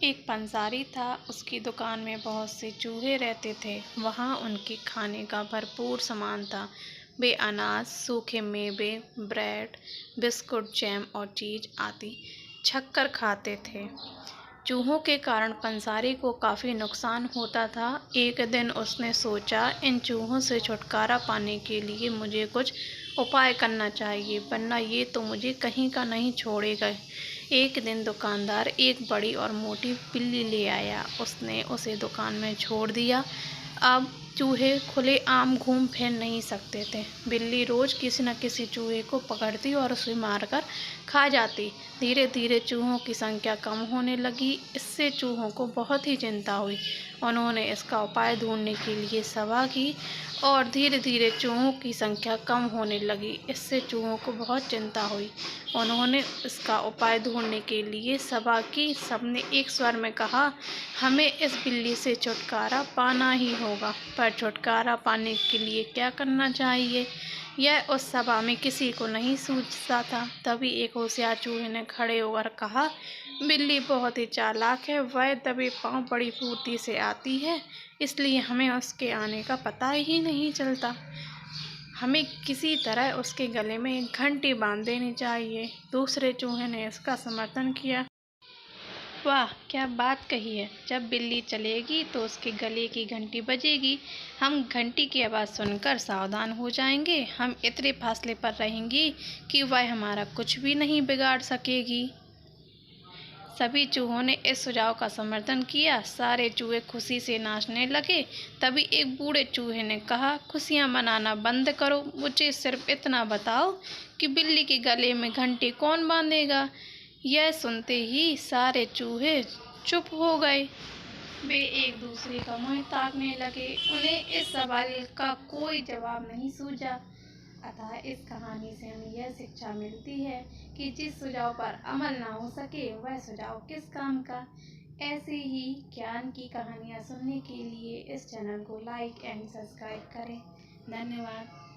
एक पंसारी था। उसकी दुकान में बहुत से चूहे रहते थे। वहाँ उनके खाने का भरपूर सामान था। वे अनाज, सूखे मेवे, ब्रेड, बिस्कुट, जैम और चीज़ आदि छककर खाते थे। चूहों के कारण पंसारी को काफ़ी नुकसान होता था। एक दिन उसने सोचा, इन चूहों से छुटकारा पाने के लिए मुझे कुछ उपाय करना चाहिए, वरना ये तो मुझे कहीं का नहीं छोड़ेगा। एक दिन दुकानदार एक बड़ी और मोटी बिल्ली ले आया। उसने उसे दुकान में छोड़ दिया। अब चूहे खुलेआम घूम फिर नहीं सकते थे। बिल्ली रोज किसी न किसी चूहे को पकड़ती और उसे मारकर खा जाती। धीरे धीरे चूहों की संख्या कम होने लगी। इससे चूहों को बहुत ही चिंता हुई। उन्होंने इसका उपाय ढूंढने के लिए सभा की और धीरे धीरे चूहों की संख्या कम होने लगी। इससे चूहों को बहुत चिंता हुई। उन्होंने इसका उपाय ढूंढने के लिए सभा की। सबने एक स्वर में कहा, हमें इस बिल्ली से छुटकारा पाना ही होगा। पर छुटकारा पाने के लिए क्या करना चाहिए, यह उस सभा में किसी को नहीं सूझता था। तभी एक होशियार चूहे ने खड़े होकर कहा, बिल्ली बहुत ही चालाक है। वह दबे पांव बड़ी फुर्ती से आती है, इसलिए हमें उसके आने का पता ही नहीं चलता। हमें किसी तरह उसके गले में एक घंटी बांध देनी चाहिए। दूसरे चूहे ने इसका समर्थन किया। वाह, क्या बात कही है। जब बिल्ली चलेगी तो उसके गले की घंटी बजेगी। हम घंटी की आवाज़ सुनकर सावधान हो जाएंगे। हम इतने फासले पर रहेंगी कि वह हमारा कुछ भी नहीं बिगाड़ सकेगी। सभी चूहों ने इस सुझाव का समर्थन किया। सारे चूहे खुशी से नाचने लगे। तभी एक बूढ़े चूहे ने कहा, खुशियाँ मनाना बंद करो। मुझे सिर्फ इतना बताओ कि बिल्ली के गले में घंटी कौन बांधेगा। यह सुनते ही सारे चूहे चुप हो गए। वे एक दूसरे का मुंह ताकने लगे। उन्हें इस सवाल का कोई जवाब नहीं सूझा। अतः इस कहानी से हमें यह शिक्षा मिलती है कि जिस सुझाव पर अमल ना हो सके वह सुझाव किस काम का। ऐसे ही ज्ञान की कहानियाँ सुनने के लिए इस चैनल को लाइक एंड सब्सक्राइब करें। धन्यवाद।